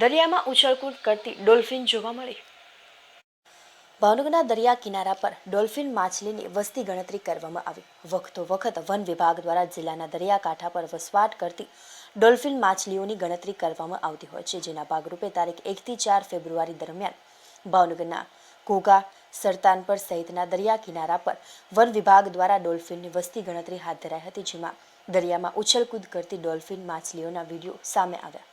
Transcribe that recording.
દરિયામાં ઉછળકૂદ કરતી ડોલ્ફિન જોવા મળી। ભાવનગરના દરિયા કિનારા પર ડોલ્ફિન માછલીની વસ્તી ગણતરી કરવામાં આવી। વખતો વખત વન વિભાગ દ્વારા જિલ્લાના દરિયાકાંઠા પર વસવાટ કરતી ડોલ્ફિન માછલીઓની ગણતરી કરવામાં આવતી હોય છે, જેના ભાગરૂપે તારીખ 1 થી 4 ફેબ્રુઆરી દરમિયાન ભાવનગરના ઘોઘા, સરતાનપર સહિતના દરિયા કિનારા પર વન વિભાગ દ્વારા ડોલ્ફિનની વસ્તી ગણતરી હાથ ધરાઈ હતી, જેમાં દરિયામાં ઉછળકૂદ કરતી ડોલ્ફિન માછલીઓના વિડીયો સામે આવ્યા।